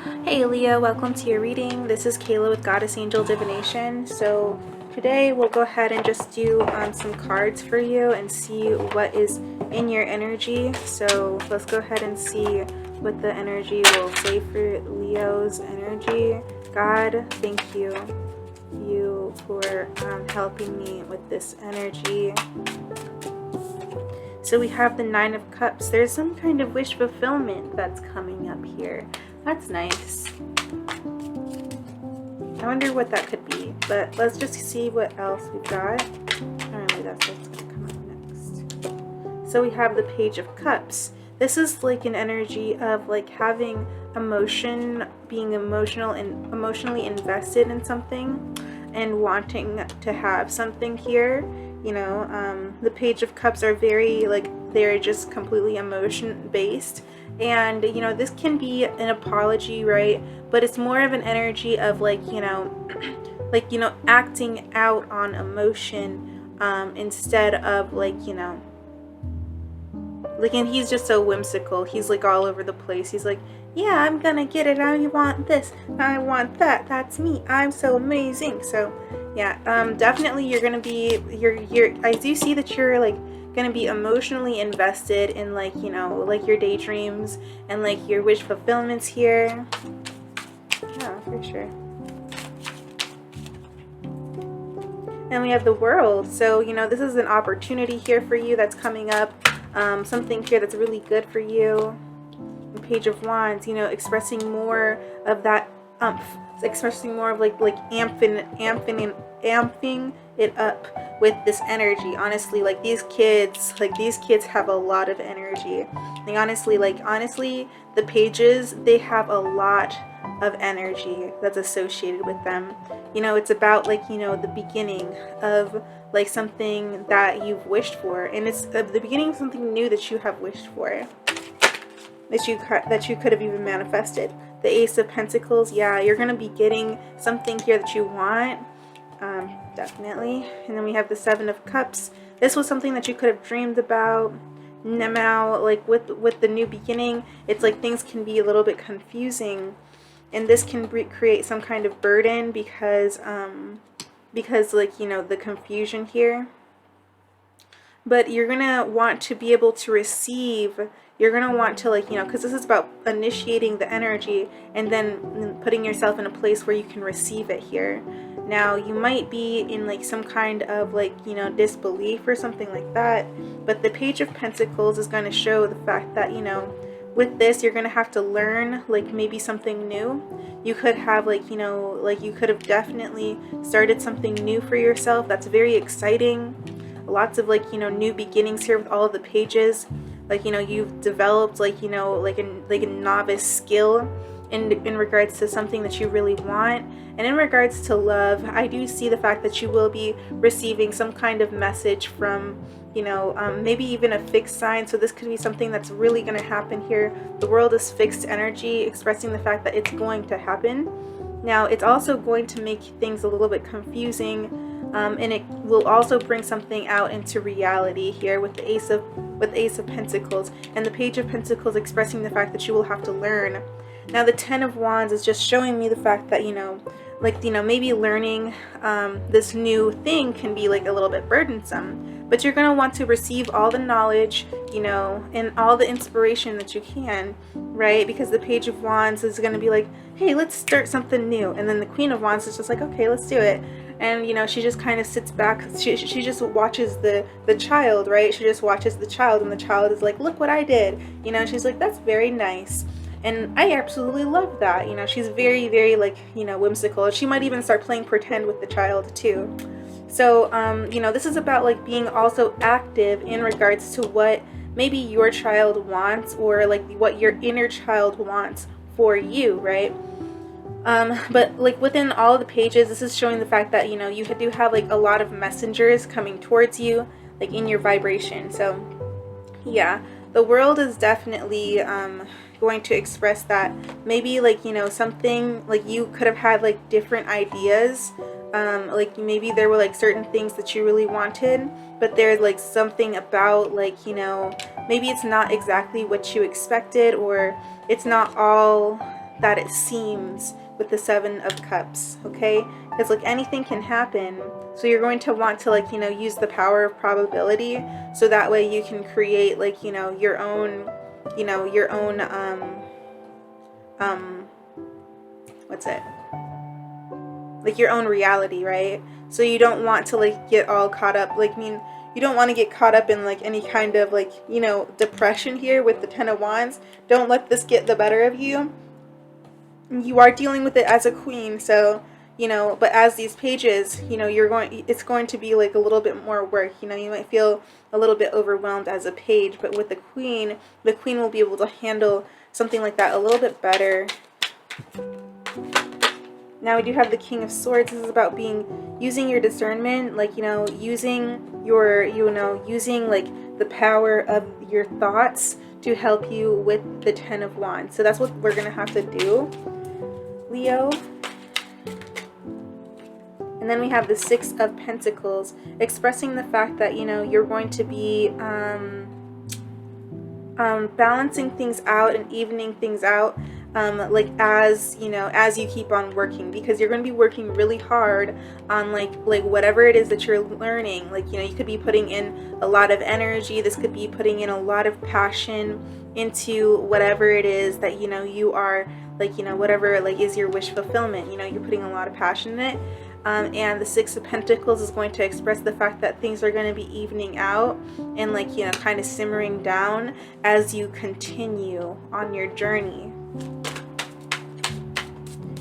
Hey Leo, welcome to your reading. This is Kayla with Goddess Angel Divination. So today we'll go ahead and just do some cards for you and see what is in your energy. So let's go ahead and see what the energy will say for Leo's energy. God, thank you for helping me with this energy. So we have the Nine of Cups. There's some kind of wish fulfillment that's coming up here. That's nice. I wonder what that could be, but let's just see what else we've got. Apparently that's what's going to come up next. So we have the Page of Cups. This is like an energy of like having emotion, being emotional and emotionally invested in something and wanting to have something here. You know, the Page of Cups are very like, they're just completely emotion based. And, you know, this can be an apology, right? But it's more of an energy of like, you know, acting out on emotion instead of like, you know, like, and he's just so whimsical. He's like all over the place. He's like, yeah, I'm gonna get it. I want this. I want that. That's me. I'm so amazing. So, yeah, definitely you're gonna be, I do see that you're like going to be emotionally invested in like, you know, like your daydreams and like your wish fulfillments here. Yeah, for sure. And we have the World. So, you know, this is an opportunity here for you that's coming up. Something here that's really good for you. The Page of Wands, you know, expressing more of that expressing more of like amping it up with this energy. Honestly, like these kids have a lot of energy. Like honestly, the pages, they have a lot of energy that's associated with them. You know, it's about like, you know, the beginning of like something that you've wished for, and it's the beginning of something new that you have wished for, that you could have even manifested. The Ace of Pentacles, yeah, you're gonna be getting something here that you want, definitely. And then we have the Seven of Cups. This was something that you could have dreamed about. Now, like with the new beginning, it's like things can be a little bit confusing, and this can create some kind of burden because like, you know, the confusion here. But you're gonna want to be able to receive. You're gonna want to, like, you know, because this is about initiating the energy and then putting yourself in a place where you can receive it here. Now you might be in like some kind of like, you know, disbelief or something like that, but the Page of Pentacles is going to show the fact that, you know, with this you're going to have to learn like maybe something new. You could have like, you know, like you could have definitely started something new for yourself that's very exciting. Lots of like, you know, new beginnings here with all of the pages. Like, you know, you've developed like, you know, like a novice skill in regards to something that you really want. And in regards to love, I do see the fact that you will be receiving some kind of message from, you know, maybe even a fixed sign. So this could be something that's really going to happen here. The World is fixed energy, expressing the fact that it's going to happen. Now, it's also going to make things a little bit confusing, and it will also bring something out into reality here with the Ace of Pentacles and the Page of Pentacles, expressing the fact that you will have to learn. Now, the Ten of Wands is just showing me the fact that, you know, like, you know, maybe learning this new thing can be like a little bit burdensome, but you're going to want to receive all the knowledge, you know, and all the inspiration that you can, right? Because the Page of Wands is going to be like, hey, let's start something new. And then the Queen of Wands is just like, okay, let's do it. And, you know, she just kind of sits back. She just watches the child, right? She just watches the child, and the child is like, look what I did. You know, she's like, that's very nice. And I absolutely love that. You know, she's very, very like, you know, whimsical. She might even start playing pretend with the child too. So, you know, this is about like being also active in regards to what maybe your child wants, or like what your inner child wants for you, right? But like within all of the pages, this is showing the fact that, you know, you do have like a lot of messengers coming towards you, like in your vibration. So yeah, the World is definitely going to express that maybe like, you know, something like you could have had like different ideas, like maybe there were like certain things that you really wanted, but there's like something about like, you know, maybe it's not exactly what you expected, or it's not all that it seems with the Seven of Cups, okay? Because like anything can happen, so you're going to want to like, you know, use the power of probability, so that way you can create like, you know, your own, you know, your own what's it, like your own reality, right? So you don't want to like get all caught up, like, I mean, you don't want to get caught up in like any kind of like, you know, depression here with the Ten of Wands. Don't let this get the better of you. You are dealing with it as a queen, so, you know, but as these pages, you know, it's going to be like a little bit more work. You know, you might feel a little bit overwhelmed as a page, but with the queen will be able to handle something like that a little bit better. Now we do have the King of Swords. This is about using your discernment, like, you know, using your, you know, using like the power of your thoughts to help you with the Ten of Wands. So that's what we're going to have to do, Leo. And then we have the Six of Pentacles, expressing the fact that, you know, you're going to be balancing things out and evening things out, like as, you know, as you keep on working, because you're going to be working really hard on like whatever it is that you're learning. Like, you know, you could be putting in a lot of energy. This could be putting in a lot of passion into whatever it is that, you know, you are like, you know, whatever like is your wish fulfillment. You know, you're putting a lot of passion in it. And the Six of Pentacles is going to express the fact that things are going to be evening out and like, you know, kind of simmering down as you continue on your journey.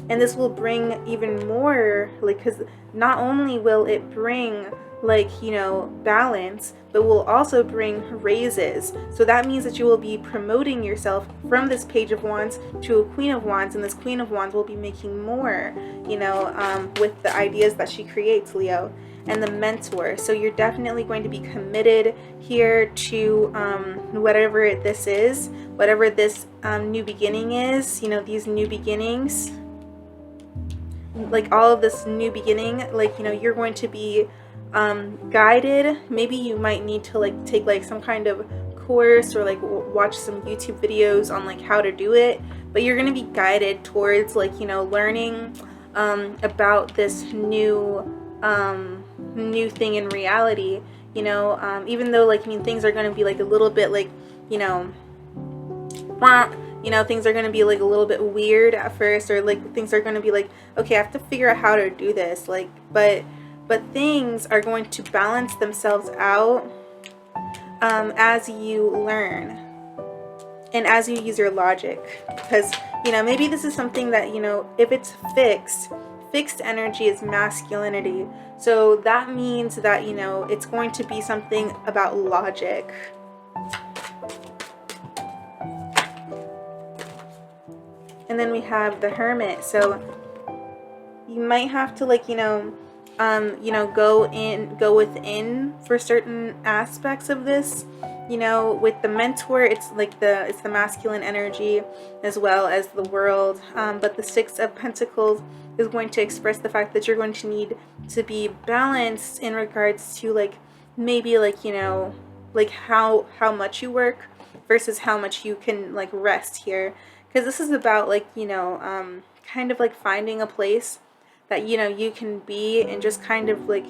And this will bring even more, like, because not only will it bring like, you know, balance, but will also bring raises. So that means that you will be promoting yourself from this Page of Wands to a Queen of Wands, and this Queen of Wands will be making more, you know, with the ideas that she creates, Leo. And the Mentor. So you're definitely going to be committed here to whatever this is, whatever this new beginning is, you know, these new beginnings, like all of this new beginning, like, you know, you're going to be guided. Maybe you might need to like take like some kind of course or like watch some YouTube videos on like how to do it, but you're going to be guided towards like, you know, learning about this new thing in reality, you know, even though like, I mean, things are going to be like a little bit like, you know, things are going to be like a little bit weird at first, or like things are going to be like, okay, I have to figure out how to do this, like, but things are going to balance themselves out as you learn and as you use your logic. Because, you know, maybe this is something that, you know, if it's fixed energy is masculinity, so that means that, you know, it's going to be something about logic. And then we have the Hermit. So you might have to like, you know, go within for certain aspects of this. You know, with the Mentor, it's like it's the masculine energy as well as the World. But the Six of Pentacles is going to express the fact that you're going to need to be balanced in regards to like maybe like, you know, like how much you work versus how much you can like rest here. Because this is about like, you know, kind of like finding a place that, you know, you can be and just kind of like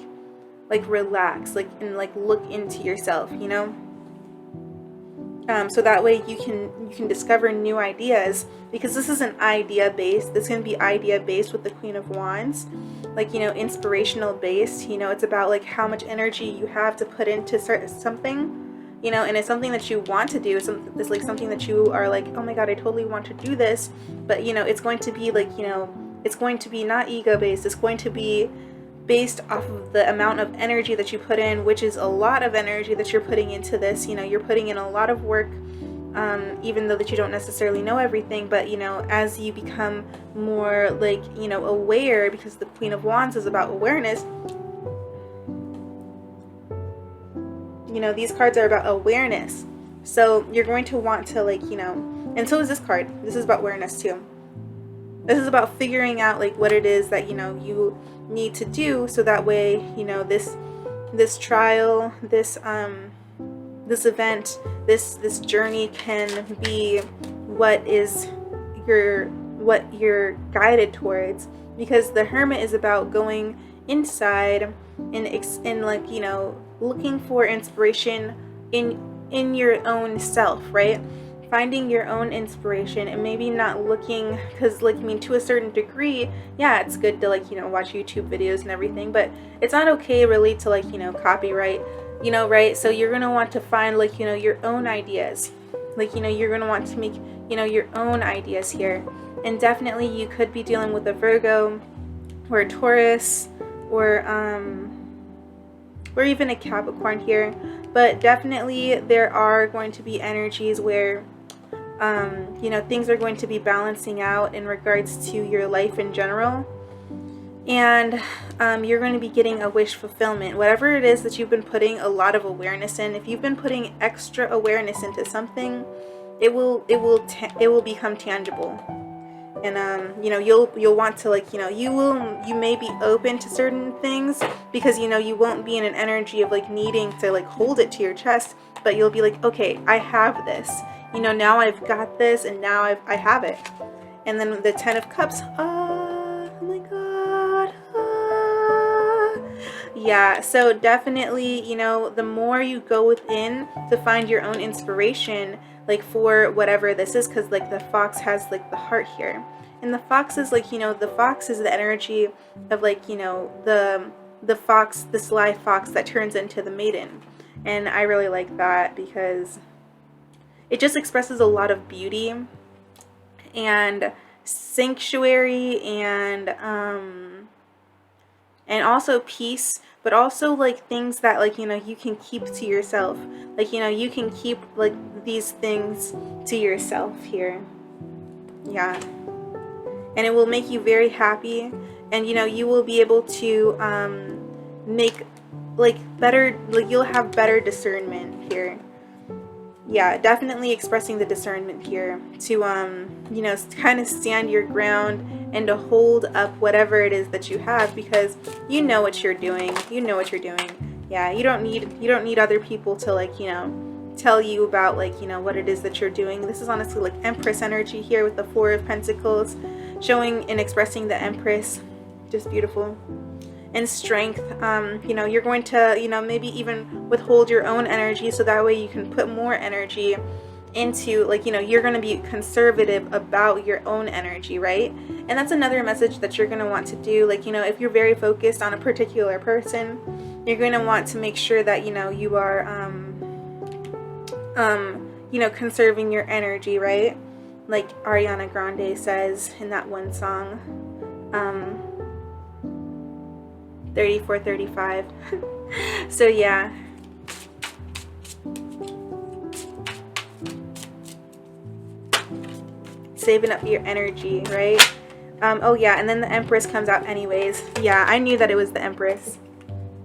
relax, like, and like look into yourself, you know. So that way you can discover new ideas, because this is an idea based. This can be idea based with the Queen of Wands, like, you know, inspirational based. You know, it's about like how much energy you have to put into something, you know, and it's something that you want to do. It's like something that you are like, oh my god, I totally want to do this. But, you know, it's going to be like, you know, it's going to be not ego based. It's going to be based off of the amount of energy that you put in, which is a lot of energy that you're putting into this. You know, you're putting in a lot of work, even though that you don't necessarily know everything. But, you know, as you become more like, you know, aware, because the Queen of Wands is about awareness. You know, these cards are about awareness. So you're going to want to like, you know, and so is this card. This is about awareness too. This is about figuring out like what it is that, you know, you need to do, so that way, you know, this trial, this event, this journey can be what is your what you're guided towards, because the Hermit is about going inside and like, you know, looking for inspiration in your own self, right? Finding your own inspiration, and maybe not looking, because like, I mean, to a certain degree, yeah, it's good to like, you know, watch YouTube videos and everything, but it's not okay really to like, you know, copyright, you know, right? So you're gonna want to find like, you know, your own ideas, like, you know, you're gonna want to make, you know, your own ideas here. And definitely you could be dealing with a Virgo or a Taurus or even a Capricorn here, but definitely there are going to be energies where you know, things are going to be balancing out in regards to your life in general, and you're going to be getting a wish fulfillment. Whatever it is that you've been putting a lot of awareness in, if you've been putting extra awareness into something, it will become tangible. And you know, you'll want to like, you know, you may be open to certain things, because you know, you won't be in an energy of like needing to like hold it to your chest, but you'll be like, okay, I have this, you know, now I've got this, and now I have it. And then the 10 of Cups, oh my god, yeah, so definitely, you know, the more you go within to find your own inspiration, like for whatever this is, because like the fox has like the heart here, and the fox is like, you know, the fox is the energy of like, you know, the fox, the sly fox that turns into the maiden. And I really like that because it just expresses a lot of beauty and sanctuary and also peace, but also like things that like, you know, you can keep to yourself, like, you know, you can keep like these things to yourself here. Yeah, and it will make you very happy, and you know, you will be able to make like better, like you'll have better discernment here. Yeah, definitely expressing the discernment here to you know, kind of stand your ground and to hold up whatever it is that you have, because you know what you're doing. You know what you're doing. Yeah, you don't need other people to like, you know, tell you about like, you know, what it is that you're doing. This is honestly like Empress energy here with the 4 of Pentacles, showing and expressing the Empress. Just beautiful. And strength, you know, you're going to, you know, maybe even withhold your own energy, so that way you can put more energy into like, you know, you're going to be conservative about your own energy, right? And that's another message that you're going to want to do. Like, you know, if you're very focused on a particular person, you're going to want to make sure that, you know, you are you know, conserving your energy, right? Like Ariana Grande says in that one song, 3435. So yeah, saving up your energy, right? Oh yeah, and then the Empress comes out anyways. Yeah, I knew that it was the Empress.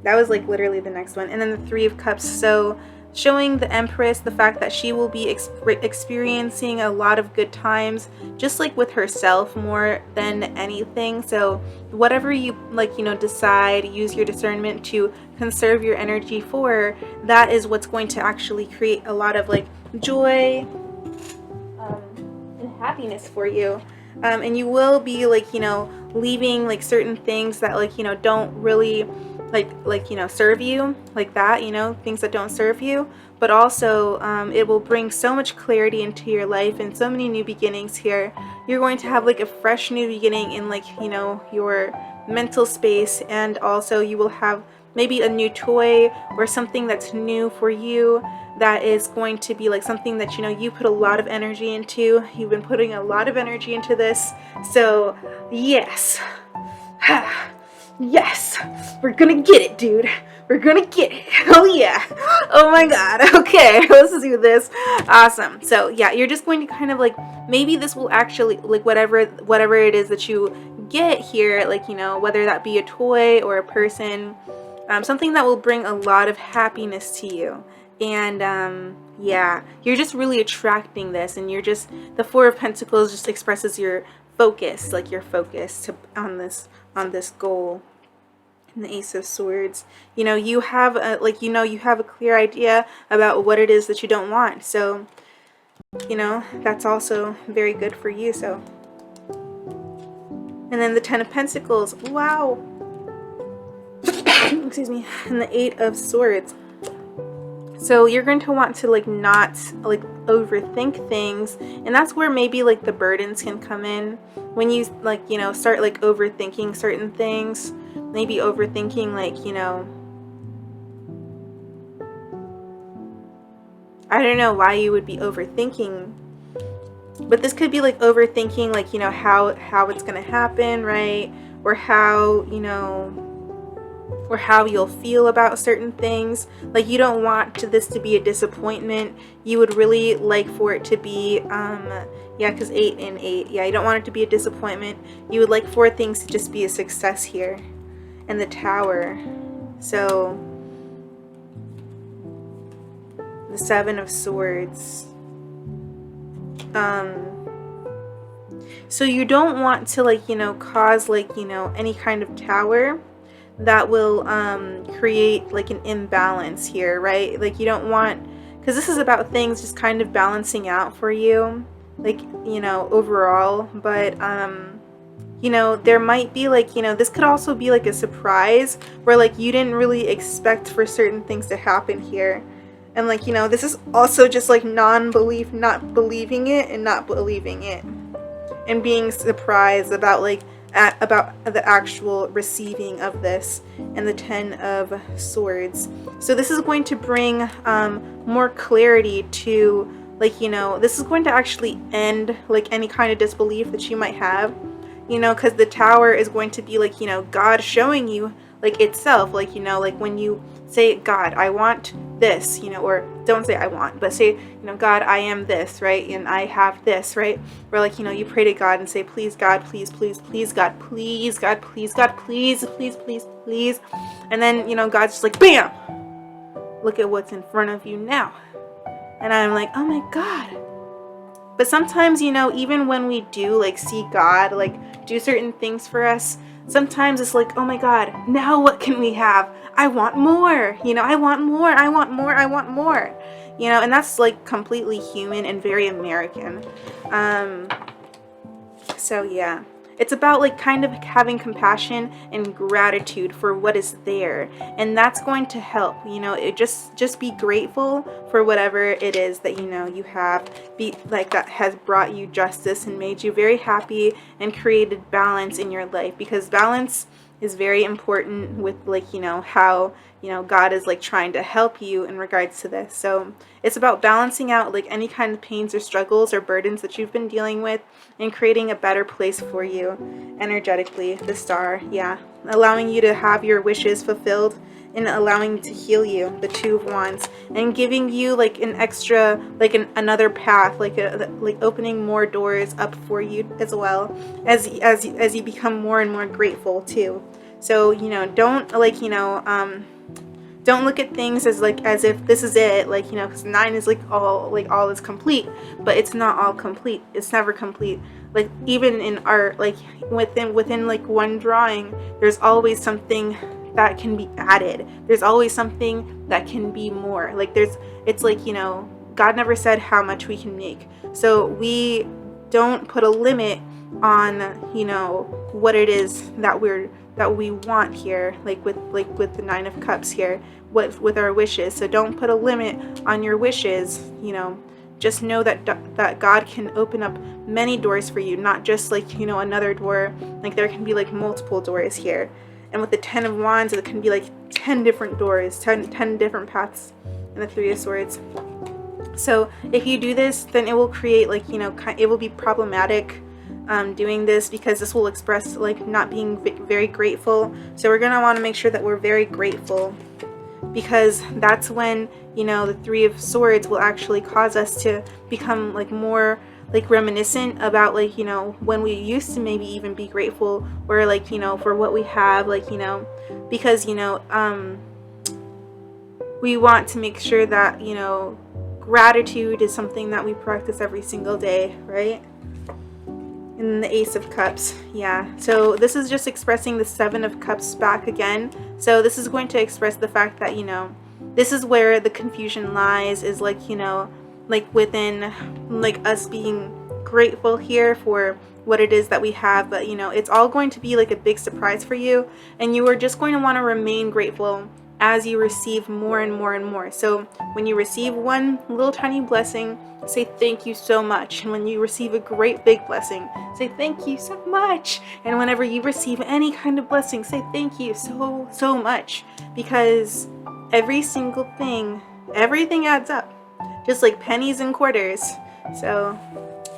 That was like literally the next one. And then the 3 of Cups, so showing the Empress the fact that she will be experiencing a lot of good times, just like with herself more than anything. So whatever you like, you know, decide, use your discernment to conserve your energy for, that is what's going to actually create a lot of like joy and happiness for you. And you will be like, you know, leaving like certain things that like, you know, don't really like you know, serve you, like that, you know, things that don't serve you. But also it will bring so much clarity into your life and so many new beginnings here. You're going to have like a fresh new beginning in like, you know, your mental space, and also you will have maybe a new toy or something that's new for you, that is going to be like something that, you know, you put a lot of energy into. You've been putting a lot of energy into this. So yes. Yes, we're gonna get it, dude. We're gonna get it. Oh yeah. Oh my god. Okay, let's do this. Awesome. So yeah, you're just going to kind of like, maybe this will actually like whatever it is that you get here, like, you know, whether that be a toy or a person, something that will bring a lot of happiness to you. And yeah, you're just really attracting this, and you're just, the 4 of Pentacles just expresses your focus, like your focus on this goal. And the Ace of Swords, you know, you have a, like, you know, you have a clear idea about what it is that you don't want. So, you know, that's also very good for you. So And then the 10 of Pentacles. Wow. Excuse me. And the 8 of Swords. So you're going to want to like not like overthink things, and that's where maybe like the burdens can come in when you like, you know, start like overthinking certain things. Maybe overthinking like, you know, I don't know why you would be overthinking, but this could be like overthinking like, you know, how it's going to happen, right? Or how, you know, or how you'll feel about certain things. Like you don't want this to be a disappointment. You would really like for it to be yeah, because 8 and 8, yeah, you don't want it to be a disappointment. You would like for things to just be a success here. And the Tower, so the 7 of Swords, so you don't want to like, you know, cause like, you know, any kind of tower that will create like an imbalance here, right? Like you don't want, because this is about things just kind of balancing out for you, like, you know, overall. But you know, there might be like, you know, this could also be like a surprise where like you didn't really expect for certain things to happen here. And like, you know, this is also just like non-belief, not believing it and not believing it, and being surprised about like about the actual receiving of this. And the 10 of Swords, so this is going to bring more clarity to like, you know, this is going to actually end like any kind of disbelief that you might have, you know, because the Tower is going to be like, you know, God showing you like itself, like, you know, like when you say, God, I want this, you know, or don't say I want, but say, you know, God, I am this, right? And I have this, right? Or like, you know, you pray to God and say, please God, please, please, please God, please God, please God, please, please, please, please. And then, you know, God's just like, bam, look at what's in front of you now. And I'm like, oh my God. But sometimes, you know, even when we do like see God like do certain things for us, sometimes it's like, oh my God, now what can we have? I want more, you know, I want more, I want more, I want more, you know. And that's like completely human and very American. So yeah, it's about like kind of having compassion and gratitude for what is there, and that's going to help, you know. It just be grateful for whatever it is that, you know, you have, be like that has brought you justice and made you very happy and created balance in your life, because balance is very important with like, you know, how, you know, God is like trying to help you in regards to this. So it's about balancing out like any kind of pains or struggles or burdens that you've been dealing with and creating a better place for you energetically. The Star, yeah, allowing you to have your wishes fulfilled and allowing to heal you. The 2 of Wands, and giving you like an extra, like another path, like like opening more doors up for you, as well as you become more and more grateful too. So, you know, don't like, you know, don't look at things as like as if this is it, like, you know, because 9 is like all is complete, but it's not all complete. It's never complete. Like even in art, like within like one drawing, there's always something that can be added. There's always something that can be more. Like it's like, you know, God never said how much we can make. So we don't put a limit on, you know, what it is that we want here, like with the 9 of Cups here, with our wishes. So don't put a limit on your wishes, you know. Just know that God can open up many doors for you, not just like, you know, another door. Like there can be like multiple doors here. And with the 10 of Wands, it can be like 10 different doors, 10 different paths. And the 3 of Swords. So if you do this, then it will create like, you know, it will be problematic doing this, because this will express like not being very grateful. So we're going to want to make sure that we're very grateful, because that's when, you know, the 3 of Swords will actually cause us to become like more like reminiscent about like, you know, when we used to maybe even be grateful, or like, you know, for what we have, like, you know, because, you know, we want to make sure that, you know, gratitude is something that we practice every single day, right? And the Ace of Cups, yeah. So this is just expressing the 7 of Cups back again. So this is going to express the fact that, you know, this is where the confusion lies, is like, you know, like within like us being grateful here for what it is that we have, but you know, it's all going to be like a big surprise for you, and you are just going to want to remain grateful as you receive more and more and more. So when you receive one little tiny blessing, say thank you so much. And when you receive a great big blessing, say thank you so much. And whenever you receive any kind of blessing, say thank you so much, because every single thing, everything adds up, just like pennies and quarters. So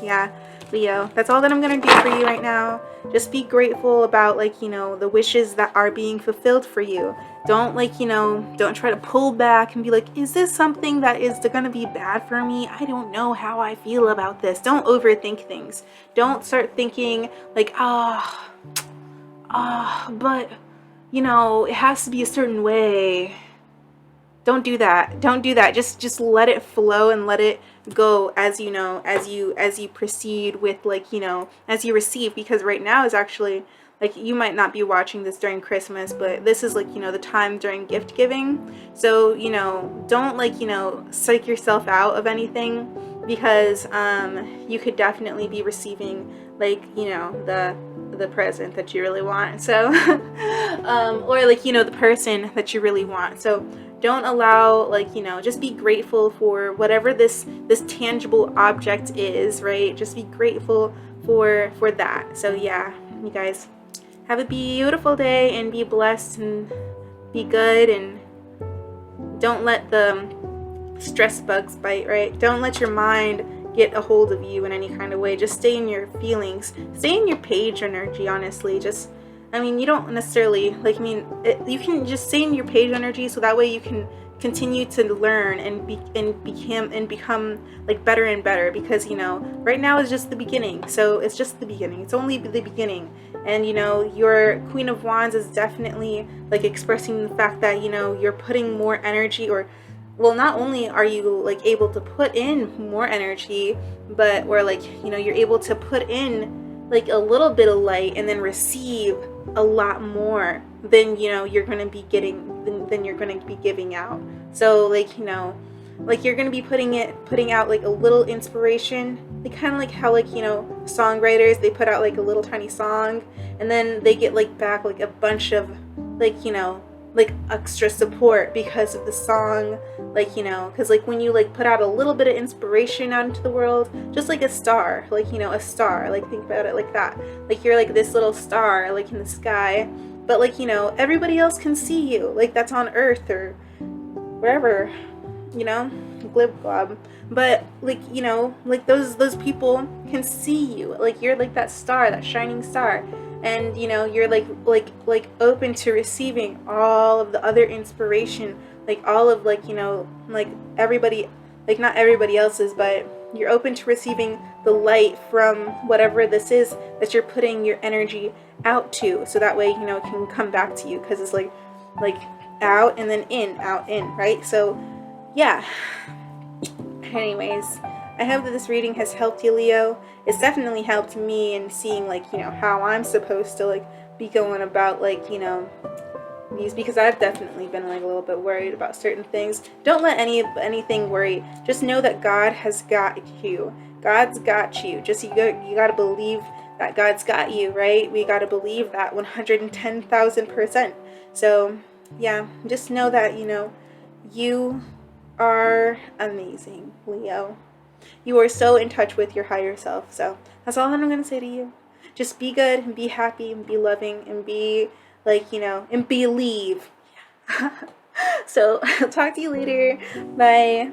yeah, Leo, that's all that I'm gonna do for you right now. Just be grateful about, like, you know, the wishes that are being fulfilled for you. Don't, like, you know, don't try to pull back and be like, is this something that is gonna be bad for me? I don't know how I feel about this. Don't overthink things. Don't start thinking like, but you know, it has to be a certain way. Don't do that. Don't do that. Just let it flow and let it go, as you know, as you proceed with, like, you know, as you receive. Because right now is actually, like, you might not be watching this during Christmas, but this is, like, you know, the time during gift giving. So, you know, don't, like, you know, psych yourself out of anything, because you could definitely be receiving, like, you know, the present that you really want. So or, like, you know, the person that you really want. So don't allow, like, you know, just be grateful for whatever this tangible object is, right? Just be grateful for that. So yeah, you guys have a beautiful day, and be blessed, and be good, and don't let the stress bugs bite, right? Don't let your mind get a hold of you in any kind of way. Just stay in your feelings, stay in your page energy, honestly. Just, I mean, you don't necessarily, like, I mean, you can just stay in your page energy, so that way you can continue to learn and become like better and better, because, you know, right now is just the beginning. So it's just the beginning. It's only the beginning. And, you know, your Queen of Wands is definitely, like, expressing the fact that, you know, you're putting more energy, or, well, not only are you, like, able to put in more energy, but, or, like, you know, you're able to put in, like, a little bit of light and then receive a lot more than, you know, you're going to be getting, than you're going to be giving out. So, like, you know, like, you're going to be putting out, like, a little inspiration, like, kind of like how, like, you know, songwriters, they put out, like, a little tiny song, and then they get, like, back, like, a bunch of, like, you know, like, extra support because of the song. Like, you know, because, like, when you, like, put out a little bit of inspiration out into the world, just like a star, like, you know, a star, like, think about it like that. Like, you're, like, this little star, like, in the sky, but, like, you know, everybody else can see you, like, that's on Earth or wherever, you know, glib glob. But, like, you know, like, those people can see you, like, you're, like, that star, that shining star. And, you know, you're, like open to receiving all of the other inspiration, like, all of, like, you know, like, everybody, like, not everybody else's, but you're open to receiving the light from whatever this is that you're putting your energy out to, so that way, you know, it can come back to you, because it's like out and then in, out, in, right? So yeah. Anyways, I hope that this reading has helped you, Leo. It's definitely helped me in seeing, like, you know, how I'm supposed to, like, be going about, like, you know, these, because I've definitely been, like, a little bit worried about certain things. Don't let anything worry. Just know that God has got you. God's got you. Just you got to believe that God's got you, right? We got to believe that 110,000%. So yeah, just know that, you know, you are amazing, Leo. You are so in touch with your higher self. So that's all that I'm going to say to you. Just be good and be happy and be loving and be, like, you know, and believe. So I'll talk to you later. Bye.